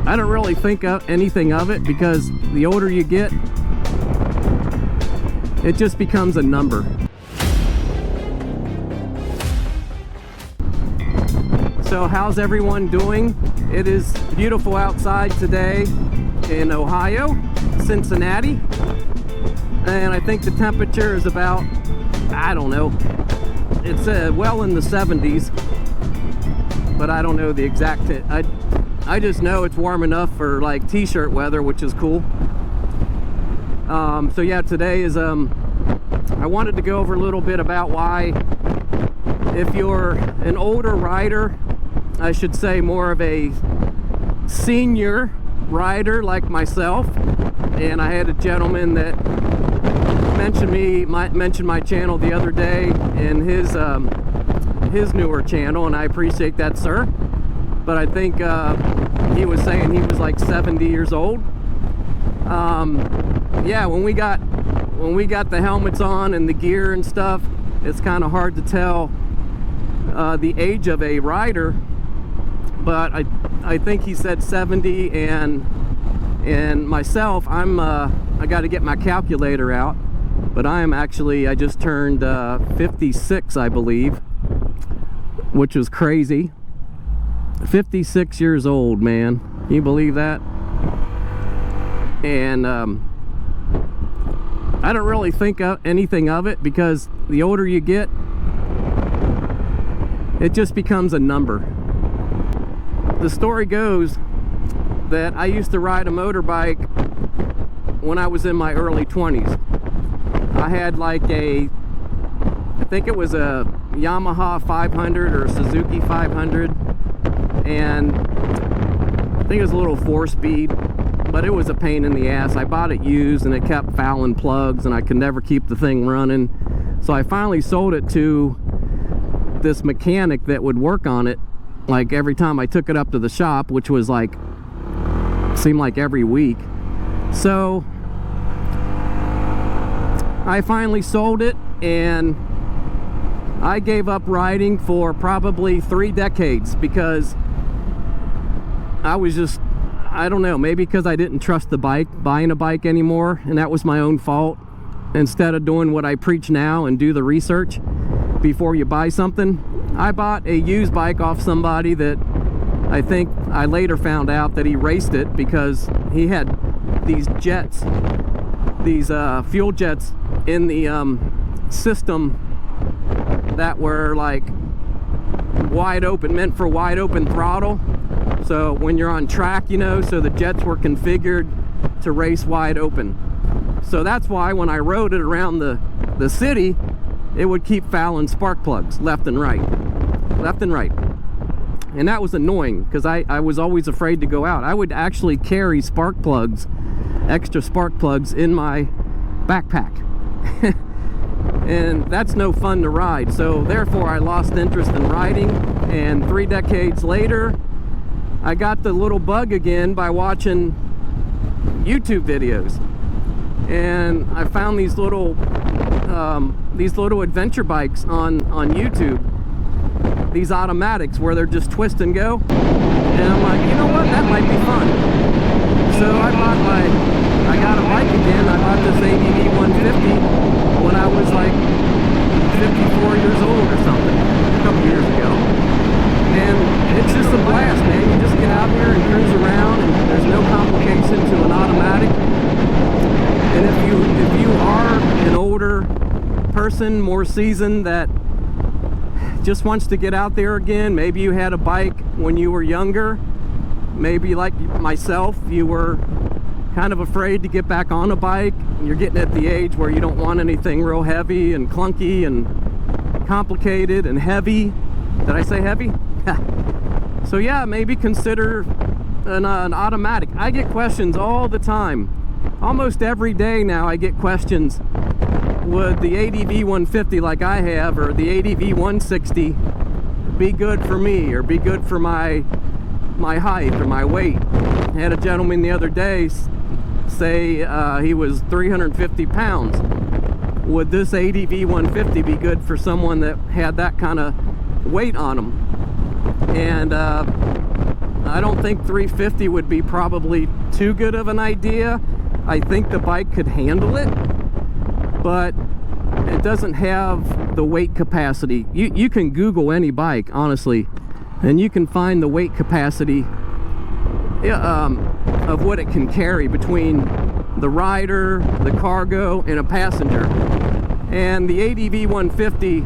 I don't really think of anything of it, because the older you get, it just becomes a number. So how's everyone doing? It is beautiful outside today in Ohio, Cincinnati, and I think the temperature is about, I don't know, it's well in the 70s, but I don't know the exact. I just know it's warm enough for like t-shirt weather, which is cool. So yeah, today is I wanted to go over a little bit about why, if you're an older rider, I should say more of a senior rider like myself, and I had a gentleman that mentioned my channel the other day in his newer channel, and I appreciate that, sir. But I think he was saying he was like 70 years old. Yeah, when we got the helmets on and the gear and stuff, it's kind of hard to tell the age of a rider. But I think he said 70, and myself, I got to get my calculator out, but I just turned 56, I believe, which was crazy. 56 years old, man. Can you believe that? And I don't really think of anything of it, because the older you get, it just becomes a number. The story goes that I used to ride a motorbike when I was in my early 20s. I had like I think it was a Yamaha 500 or a Suzuki 500, and I think it was a little 4-speed, but it was a pain in the ass. I bought it used, and it kept fouling plugs, and I could never keep the thing running. So I finally sold it to this mechanic that would work on it, like every time I took it up to the shop, which was like, seemed like every week. So I finally sold it, and I gave up riding for probably 3 decades, because I was just, I don't know, maybe because I didn't trust the buying a bike anymore, and that was my own fault. Instead of doing what I preach now and do the research before you buy something, I bought a used bike off somebody that I think I later found out that he raced it, because he had these jets, these fuel jets in the system that were like wide open, meant for wide open throttle. So when you're on track, you know, so the jets were configured to race wide open. So that's why when I rode it around the city, it would keep fouling spark plugs left and right. And that was annoying, because I was always afraid to go out. I would actually carry spark plugs, extra spark plugs, in my backpack. And that's no fun to ride. So therefore I lost interest in riding, and 3 decades later I got the little bug again by watching YouTube videos, and I found these little adventure bikes on YouTube, these automatics where they're just twist and go, and I'm like, you know what, that might be fun. So I got a bike again. I bought this ADV 150 when I was like 54 years old or something, a couple years ago. And it's just a blast, man. You just get out there and cruise around, and there's no complication to an automatic. And if you are an older person, more seasoned, that just wants to get out there again, maybe you had a bike when you were younger, maybe like myself, you were kind of afraid to get back on a bike, you're getting at the age where you don't want anything real heavy and clunky and complicated and heavy. Did I say heavy? So yeah, maybe consider an automatic. I get questions all the time. Almost every day now I get questions. Would the ADV 150 like I have, or the ADV 160 be good for me, or be good for my height or my weight? I had a gentleman the other day say he was 350 pounds. Would this ADV 150 be good for someone that had that kind of weight on them? And I don't think 350 would be probably too good of an idea. I think the bike could handle it, but it doesn't have the weight capacity. You can Google any bike, honestly, and you can find the weight capacity of what it can carry between the rider, the cargo, and a passenger. And the ADV 150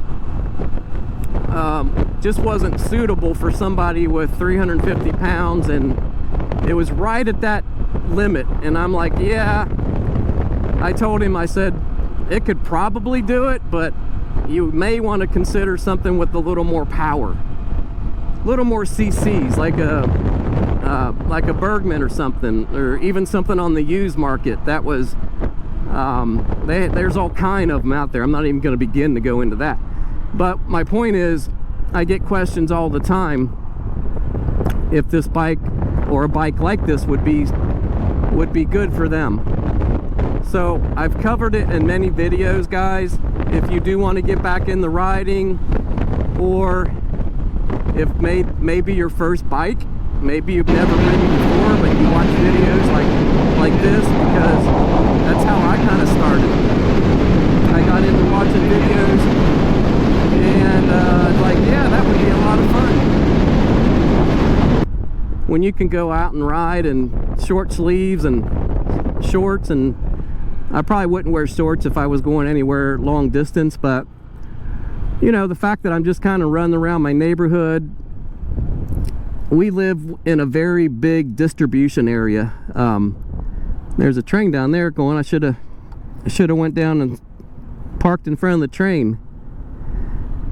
just wasn't suitable for somebody with 350 pounds, and it was right at that limit. And I'm like, yeah, I told him, I said, it could probably do it, but you may want to consider something with a little more power, a little more cc's, like a Bergman or something, or even something on the used market. That was there's all kind of them out there. I'm not even going to begin to go into that, but my point is, I get questions all the time if this bike or a bike like this would be good for them. So I've covered it in many videos, guys. If you do want to get back in the riding, or if maybe your first bike, maybe you've never ridden before, but you watch videos like this, because that's how I kind of started. I got into watching videos, and like, yeah, that would be a lot of fun. When you can go out and ride in short sleeves and shorts, and I probably wouldn't wear shorts if I was going anywhere long distance, but you know, the fact that I'm just kind of running around my neighborhood. We live in a very big distribution area. There's a train down there going. I should have went down and parked in front of the train.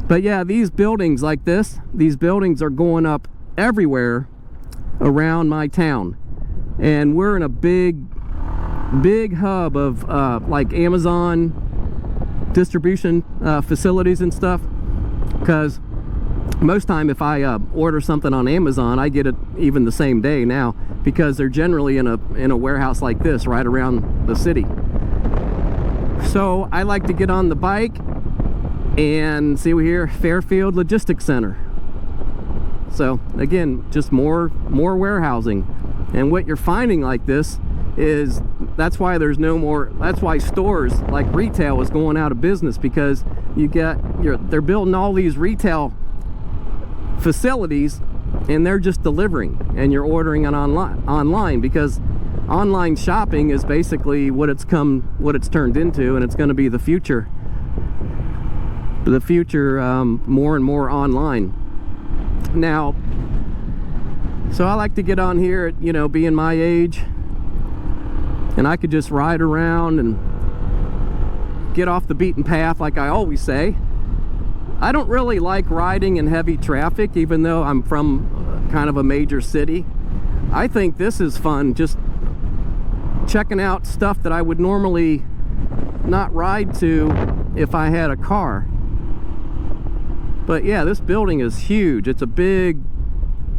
But yeah, these buildings like this, these buildings are going up everywhere around my town, and we're in a big hub of like Amazon distribution facilities and stuff, because most time if I order something on Amazon, I get it even the same day now, because they're generally in a warehouse like this right around the city. So I like to get on the bike and see, we here, Fairfield Logistics Center. So again, just more warehousing. And what you're finding like this is, that's why there's no more, that's why stores like retail is going out of business, because they're building all these retail facilities and they're just delivering, and you're ordering it online, because online shopping is basically what it's turned into, and it's going to be the future more and more online now. So I like to get on here at, you know, being my age, and I could just ride around and get off the beaten path, like I always say. I don't really like riding in heavy traffic, even though I'm from kind of a major city. I think this is fun, just checking out stuff that I would normally not ride to if I had a car. But yeah, this building is huge. It's a big,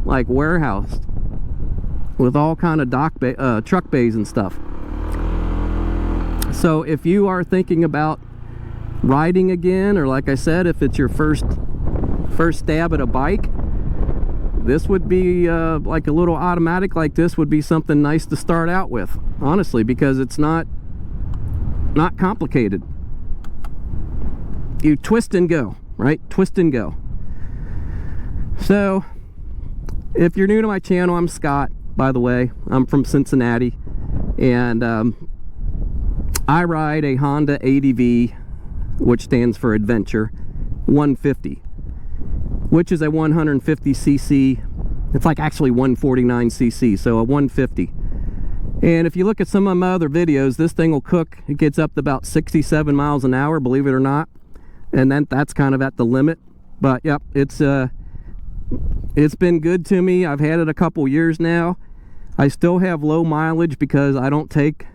like, warehouse with all kind of truck bays and stuff. So if you are thinking about riding again, or like I said, if it's your first stab at a bike, this would be like a little automatic like this would be something nice to start out with, honestly, because it's not complicated. You twist and go, right? Twist and go. So if you're new to my channel, I'm Scott, by the way. I'm from Cincinnati, and I ride a Honda ADV, which stands for Adventure 150, which is a 150cc. It's like actually 149cc, so a 150. And if you look at some of my other videos, this thing will cook. It gets up to about 67 miles an hour, believe it or not. And then that's kind of at the limit. But yep, it's been good to me. I've had it a couple years now. I still have low mileage because I don't take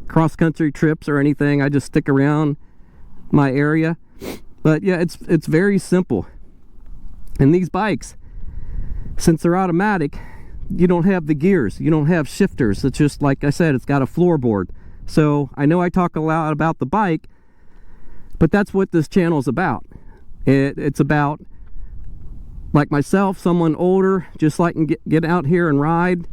cross-country trips or anything. I just stick around my area. But yeah, it's very simple. And these bikes, since they're automatic, you don't have the gears, you don't have shifters. It's just, like I said, it's got a floorboard. So I know I talk a lot about the bike, but that's what this channel is about. It's about like myself, someone older, just like can get out here and ride,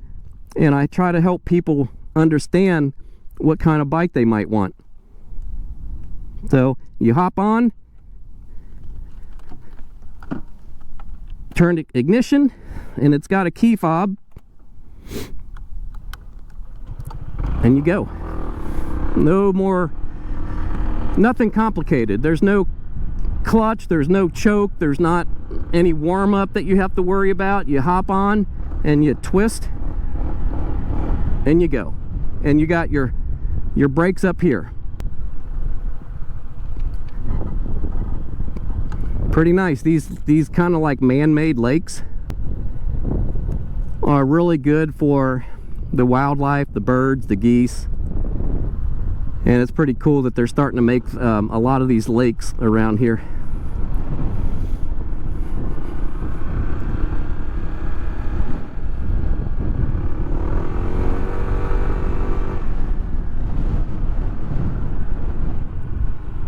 and I try to help people understand what kind of bike they might want. So you hop on, turn the ignition, and it's got a key fob, and you go. No more, nothing complicated. There's no clutch, there's no choke, there's not any warm-up that you have to worry about. You hop on and you twist and you go, and you got your brakes up here. Pretty nice. These kind of like man-made lakes are really good for the wildlife, the birds, the geese. And it's pretty cool that they're starting to make a lot of these lakes around here.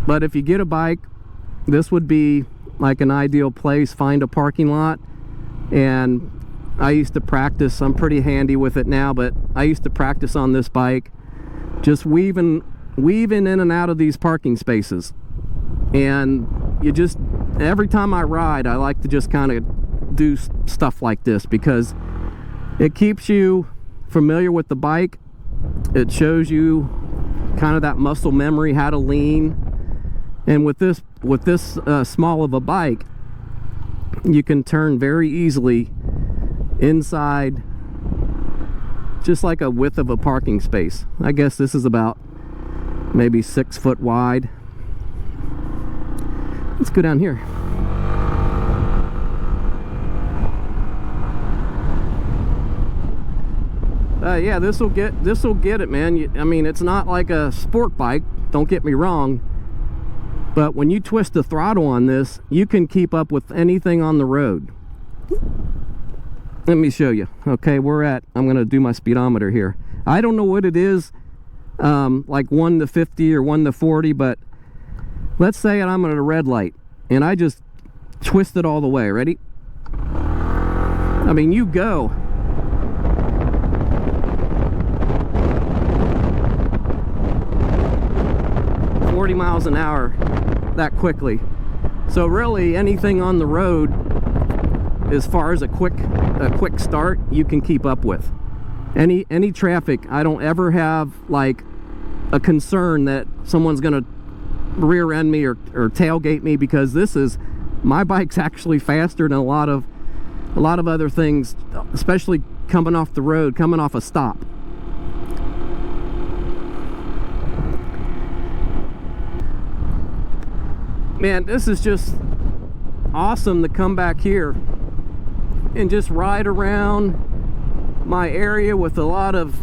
But if you get a bike, this would be like an ideal place. Find a parking lot. And I used to practice. I'm pretty handy with it now, but I used to practice on this bike, just weaving in and out of these parking spaces. And you just, every time I ride, I like to just kind of do stuff like this, because it keeps you familiar with the bike. It shows you kind of that muscle memory, how to lean. And with this small of a bike, you can turn very easily inside, just like a width of a parking space. I guess this is about maybe 6 foot wide. Let's go down here. Yeah, this will get it, man. I mean, it's not like a sport bike, don't get me wrong, but when you twist the throttle on this, you can keep up with anything on the road. Let me show you. Okay, I'm gonna do my speedometer here. I don't know what it is, like 1 to 50 or 1 to 40, but let's say I'm at a red light and I just twist it all the way. Ready? I mean, you go. miles an hour that quickly. So really, anything on the road, as far as a quick start, you can keep up with. Any traffic, I don't ever have like a concern that someone's gonna rear end me or tailgate me, because my bike's actually faster than a lot of other things, especially coming off the road, coming off a stop. Man, this is just awesome to come back here and just ride around my area with a lot of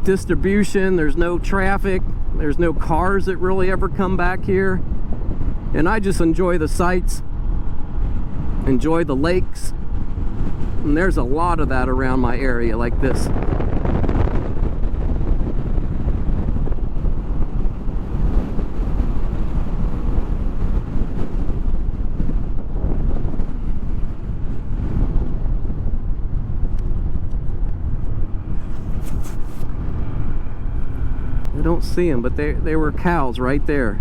distribution. There's no traffic, there's no cars that really ever come back here, and I just enjoy the sights, enjoy the lakes, and there's a lot of that around my area like this. Don't see them, but they were cows right there.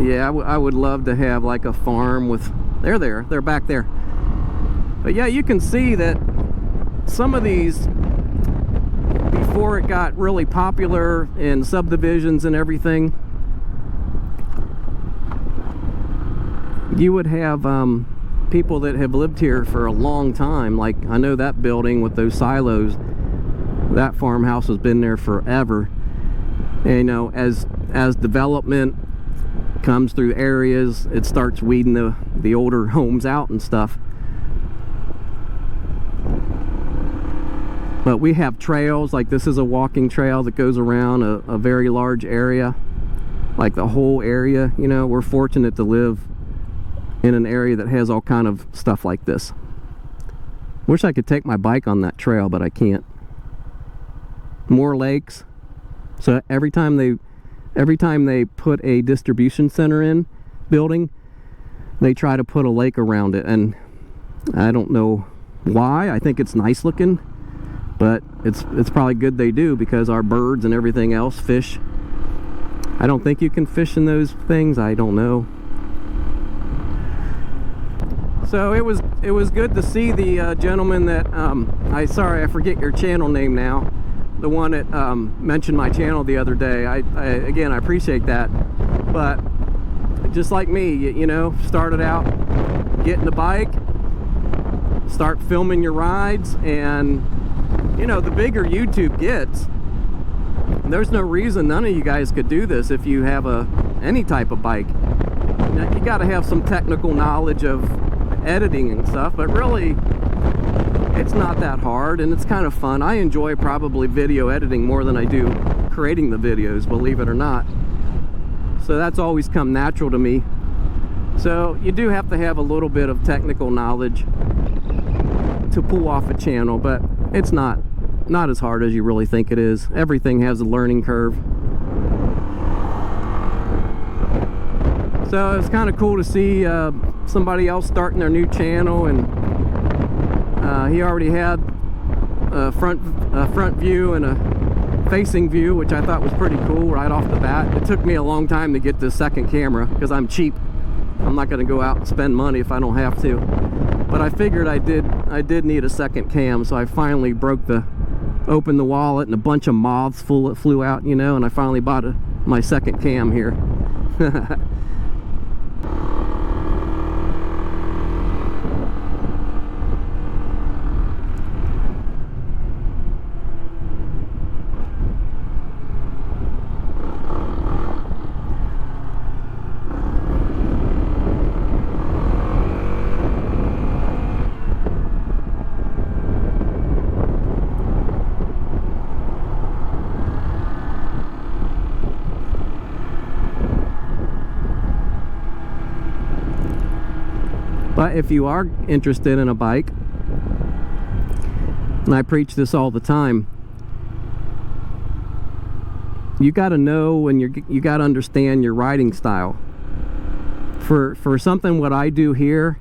Yeah, I would love to have like a farm with, they're back there. But yeah, you can see that some of these, before it got really popular in subdivisions and everything, you would have people that have lived here for a long time. Like, I know that building with those silos, that farmhouse has been there forever. And you know, as development comes through areas, it starts weeding the older homes out and stuff. But we have trails, like this is a walking trail that goes around a very large area, like the whole area. You know, we're fortunate to live in an area that has all kind of stuff like this. Wish I could take my bike on that trail, but I can't. More lakes. So every time they put a distribution center in, building, they try to put a lake around it, and I don't know why. I think it's nice looking, but it's probably good they do, because our birds and everything else, fish, I don't think you can fish in those things. I don't know. So it was good to see the gentleman that sorry, I forget your channel name now, the one that mentioned my channel the other day. Again, I appreciate that. But just like me, you know, started out getting the bike, start filming your rides, and you know, the bigger YouTube gets, there's no reason none of you guys could do this if you have any type of bike. Now, you got to have some technical knowledge of editing and stuff, but really it's not that hard, and it's kind of fun. I enjoy probably video editing more than I do creating the videos, believe it or not. So that's always come natural to me. So you do have to have a little bit of technical knowledge to pull off a channel, but it's not as hard as you really think it is. Everything has a learning curve. So it's kind of cool to see somebody else starting their new channel, and he already had a front view and a facing view, which I thought was pretty cool right off the bat. It took me a long time to get this second camera because I'm cheap. I'm not going to go out and spend money if I don't have to. But I figured I did need a second cam, so I finally opened the wallet, and a bunch of moths flew out, you know, and I finally bought my second cam here. But if you are interested in a bike, and I preach this all the time, you got to know, and you got to understand your riding style. For something what I do here,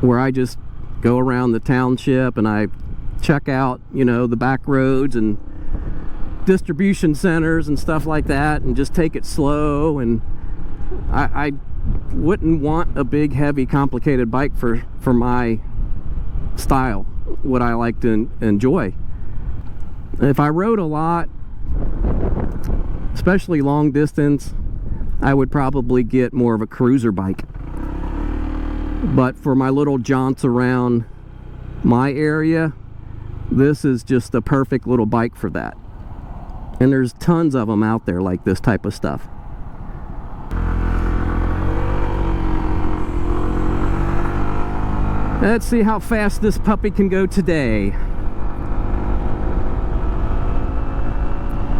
where I just go around the township and I check out, you know, the back roads and distribution centers and stuff like that, and just take it slow, and I wouldn't want a big, heavy, complicated bike for my style, what I like to enjoy. If I rode a lot, especially long distance, I would probably get more of a cruiser bike. But for my little jaunts around my area, this is just a perfect little bike for that. And there's tons of them out there like this type of stuff. Let's see how fast this puppy can go today.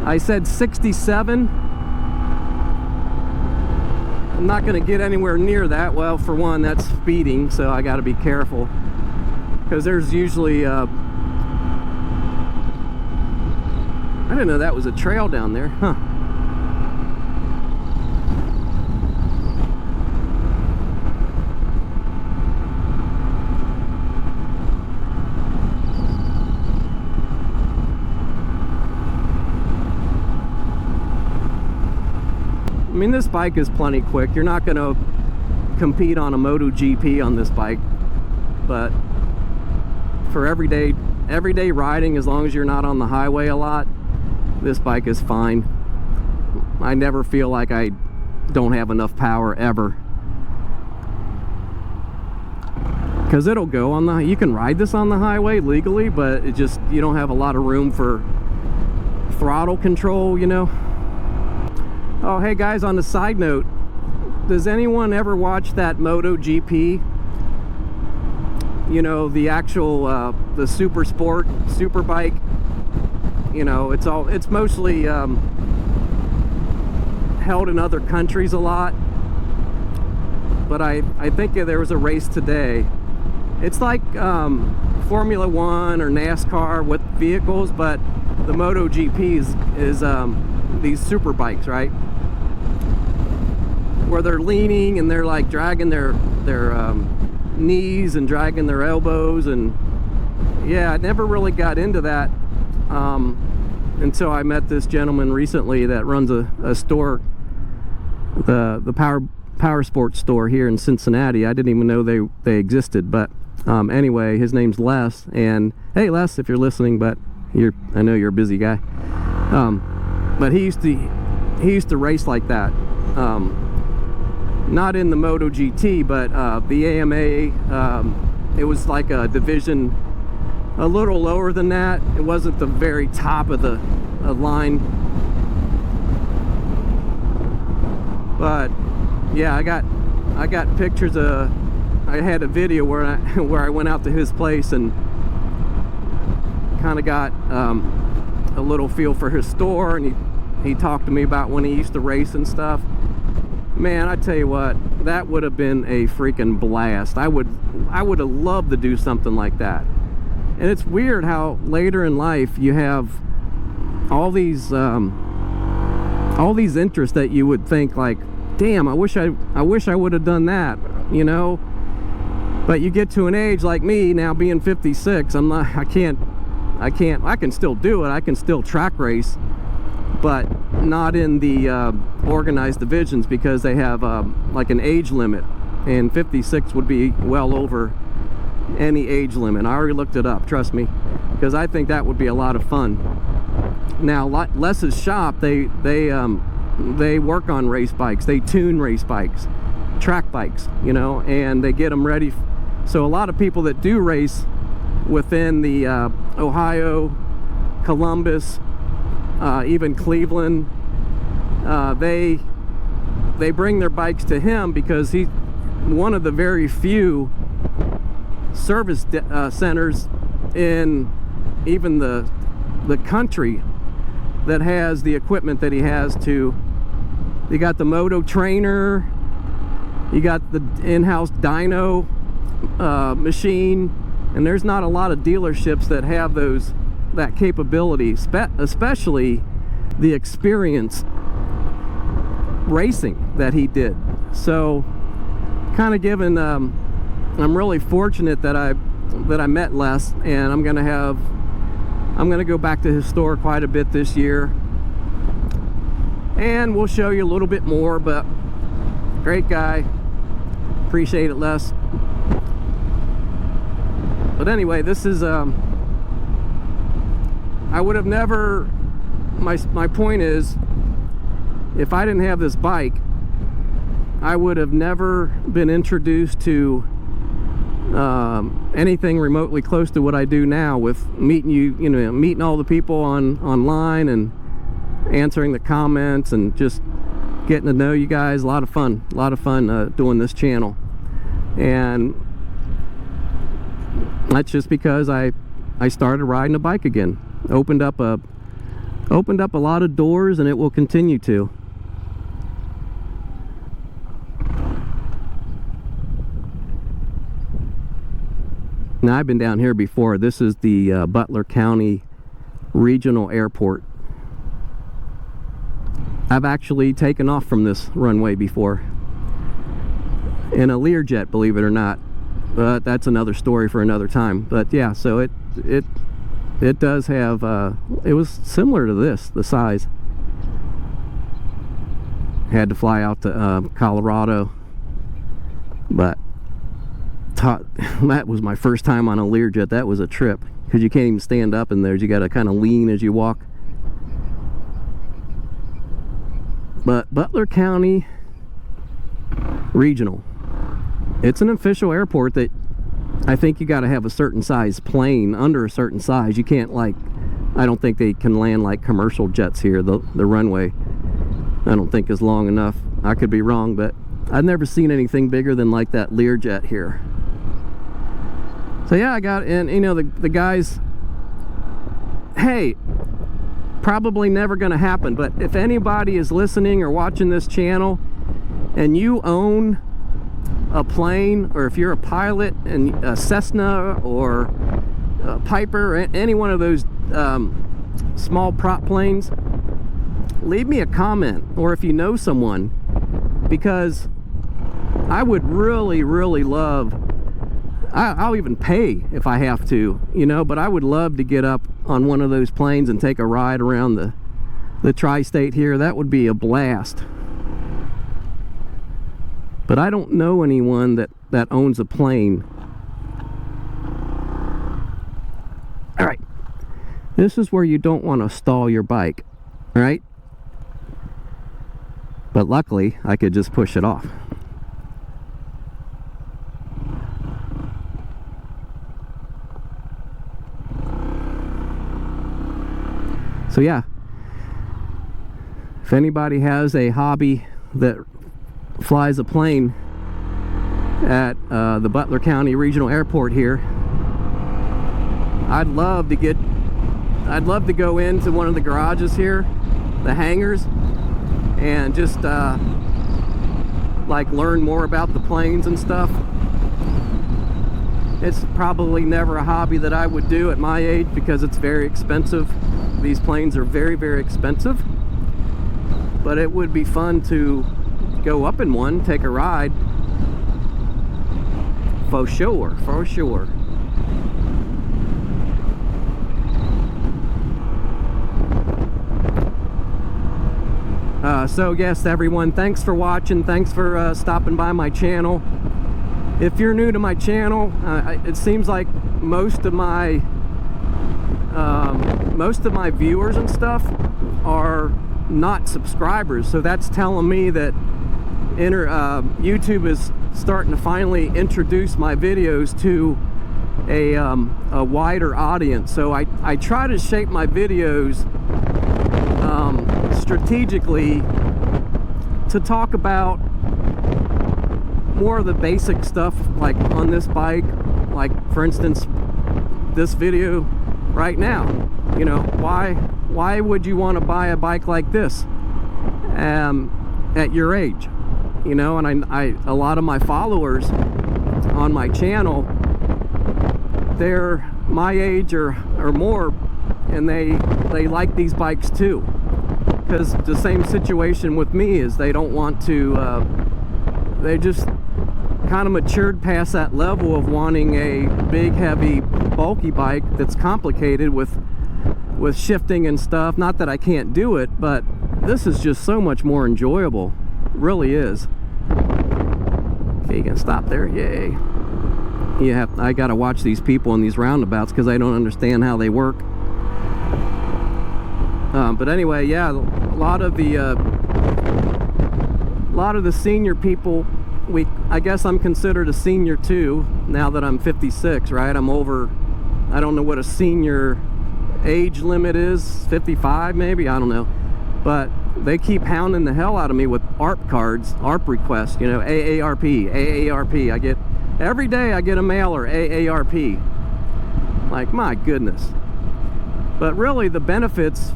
I said 67. I'm not going to get anywhere near that. Well, for one, that's speeding, so I got to be careful, because there's usually I didn't know that was a trail down there, huh? I mean, this bike is plenty quick. You're not going to compete on a MotoGP on this bike, but for everyday riding, as long as you're not on the highway a lot, this bike is fine. I never feel like I don't have enough power ever, because it'll go on the, you can ride this on the highway legally, but it just, you don't have a lot of room for throttle control, you know. Oh, hey guys, on the side note, does anyone ever watch that MotoGP? You know, the actual, the super sport, super bike. You know, it's mostly held in other countries a lot. But I think there was a race today. It's like Formula One or NASCAR with vehicles, but the MotoGP is these super bikes, right? where they're leaning and they're like dragging their knees and dragging their elbows. And yeah, I never really got into that until I met this gentleman recently that runs a store, the Powersports Store here in Cincinnati. I didn't even know they existed, but anyway, his name's Les. And hey, Les, if you're listening, but I know you're a busy guy. But he used to race like that. Not in the Moto GT, but the AMA. It was like a division a little lower than that. It wasn't the very top of the line. But yeah, I got pictures of. I had a video where I went out to his place and kind of got a little feel for his store, and he talked to me about when he used to race and stuff. Man, I tell you what, that would have been a freaking blast. I would have loved to do something like that. And it's weird how later in life you have all these interests that you would think like, damn, I wish I would have done that, you know. But you get to an age like me now, being 56, I can still do it. I can still track race, but not in the organized divisions, because they have like an age limit, and 56 would be well over any age limit. I already looked it up, trust me, because I think that would be a lot of fun. Now, Les's shop, they work on race bikes, they tune race bikes, track bikes, you know, and they get them ready. So a lot of people that do race within the Ohio, Columbus, even Cleveland, they bring their bikes to him because he's one of the very few service centers in even the country that has the equipment that he has to. You got the moto trainer, you got the in-house dyno machine, and there's not a lot of dealerships that have that capability, especially the experience racing that he did. So kind of given I'm really fortunate that I met Les, and I'm gonna go back to his store quite a bit this year, and we'll show you a little bit more. But great guy, appreciate it, Les. But anyway, this is I would have never, my point is, if I didn't have this bike, I would have never been introduced to anything remotely close to what I do now, with meeting all the people online and answering the comments and just getting to know you guys. A lot of fun doing this channel. And that's just because I started riding a bike again. Opened up a lot of doors, and it will continue to. Now, I've been down here before. This is the Butler County Regional Airport. I've actually taken off from this runway before in a Learjet, believe it or not. But that's another story for another time. But yeah, so it does have, it was similar to this, the size. Had to fly out to Colorado, but that was my first time on a Learjet. That was a trip, because you can't even stand up in there. You got to kind of lean as you walk. But Butler County Regional, it's an official airport that I think you got to have a certain size plane. Under a certain size, you can't, like, I don't think they can land like commercial jets here. The runway, I don't think, is long enough. I could be wrong, but I've never seen anything bigger than like that Learjet here. So yeah, I got, and you know, the guys, hey, probably never gonna happen, but if anybody is listening or watching this channel and you own a plane, or if you're a pilot and a Cessna or a Piper, or any one of those small prop planes, leave me a comment. Or if you know someone because I would really, really love, I'll even pay if I have to, you know, but I would love to get up on one of those planes and take a ride around the tri-state here. That would be a blast. But I don't know anyone that owns a plane. All right, this is where you don't want to stall your bike, all right? But luckily, I could just push it off. So yeah, if anybody has a hobby that flies a plane at the Butler County Regional Airport here, I'd love to go into one of the garages here, the hangars, and just like learn more about the planes and stuff. It's probably never a hobby that I would do at my age because it's very expensive. These planes are very, very expensive, but it would be fun to go up in one, take a ride, for sure, for sure. So yes, everyone, thanks for watching. Thanks for stopping by my channel. If you're new to my channel, it seems like most of my viewers and stuff are not subscribers, so that's telling me that YouTube is starting to finally introduce my videos to a wider audience. So I try to shape my videos strategically to talk about more of the basic stuff, like on this bike, like for instance this video right now. You know, why would you want to buy a bike like this at your age? You know, and a lot of my followers on my channel, they're my age or more, and they like these bikes too, because the same situation with me is they don't want to they just kind of matured past that level of wanting a big, heavy, bulky bike that's complicated with shifting and stuff. Not that I can't do it, but this is just so much more enjoyable. It really is. Okay, you can stop there. Yay. I gotta watch these people in these roundabouts because I don't understand how they work. But anyway, yeah, a lot of the senior people, I guess I'm considered a senior too now that I'm 56, right? I'm over, I don't know what a senior age limit is, 55 maybe, I don't know, but they keep hounding the hell out of me with ARP cards, ARP requests, you know, AARP. I get every day, I get a mailer, AARP. Like, my goodness. But really the benefits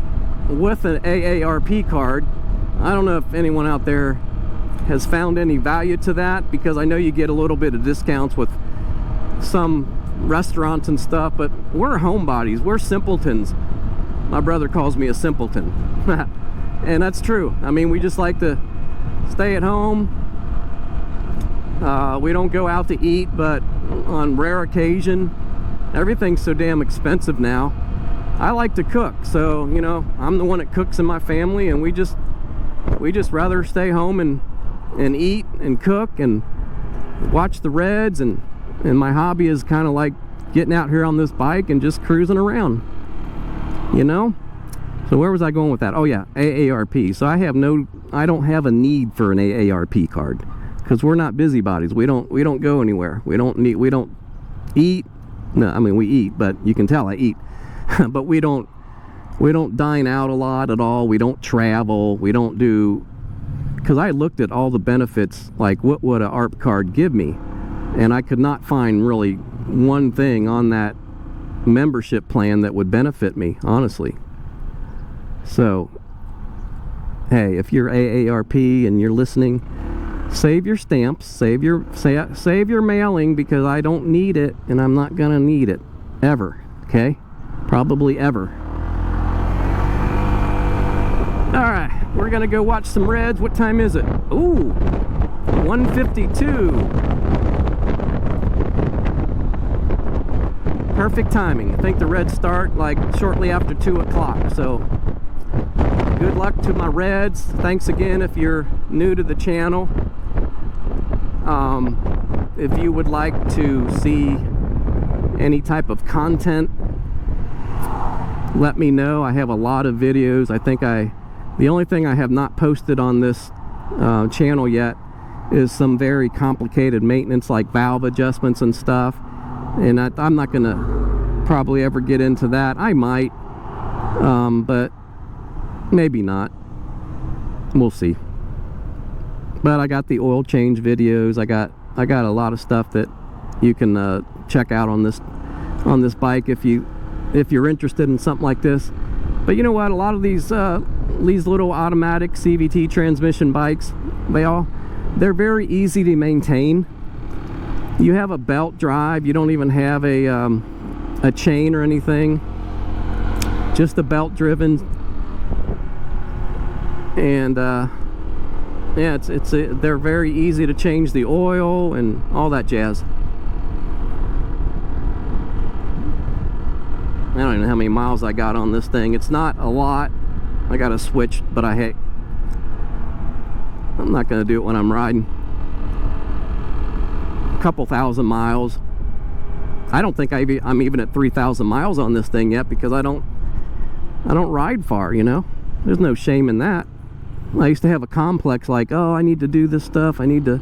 with an AARP card, I don't know if anyone out there has found any value to that, because I know you get a little bit of discounts with some restaurants and stuff, but we're homebodies, we're simpletons. My brother calls me a simpleton. And that's true. I mean, we just like to stay at home. We don't go out to eat, but on rare occasion. Everything's so damn expensive now. I like to cook, so you know, I'm the one that cooks in my family, and we just rather stay home and eat and cook and watch the Reds, and my hobby is kind of like getting out here on this bike and just cruising around, you know. So where was I going with that? Oh yeah, AARP. So I don't have a need for an AARP card, because we're not busybodies. We don't go anywhere. We don't eat. No, I mean we eat, but you can tell I eat. But we don't dine out a lot at all. We don't travel. We don't do, because I looked at all the benefits, like what would an ARP card give me, and I could not find really one thing on that membership plan that would benefit me, honestly. So hey, if you're AARP and you're listening, save your stamps, save your mailing, because I don't need it, and I'm not gonna need it ever. Okay, probably ever. All right. we're gonna go watch some reds. What time is it? Ooh, 1:52. Perfect timing. I think the reds start like shortly after 2 o'clock. So good luck to my reds. Thanks again if you're new to the channel. If you would like to see any type of content, let me know. I have a lot of videos. I think the only thing I have not posted on this channel yet is some very complicated maintenance, like valve adjustments and stuff, and I'm not gonna probably ever get into that. I might, but maybe not. We'll see. But I got the oil change videos. I got a lot of stuff that you can check out on this bike if you're interested in something like this. But you know what? A lot of these little automatic CVT transmission bikes, they're very easy to maintain. You have a belt drive. You don't even have a chain or anything. Just a belt driven. And yeah, they're very easy to change the oil and all that jazz. I don't even know how many miles I got on this thing. It's not a lot. I got a switch, but I'm not going to do it when I'm riding. A couple thousand miles. I don't think I'm even at 3,000 miles on this thing yet, because I don't ride far, you know. There's no shame in that. I used to have a complex like, oh, I need to do this stuff. I need to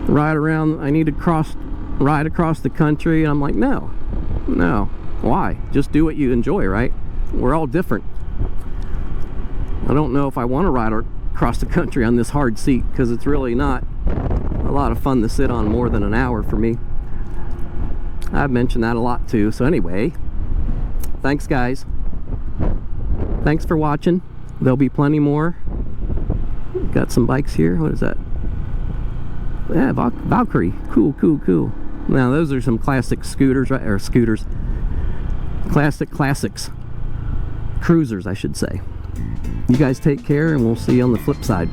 ride around. I need to ride across the country. And I'm like, no. Why? Just do what you enjoy, right? We're all different. I don't know if I want to ride across the country on this hard seat, because it's really not a lot of fun to sit on more than an hour for me. I've mentioned that a lot too. So anyway, thanks guys. Thanks for watching. There'll be plenty more. Got some bikes here. What is that? Yeah, Valkyrie. Cool. Now those are some classic scooters, right? Or scooters. Classics. Cruisers, I should say. You guys take care, and we'll see you on the flip side.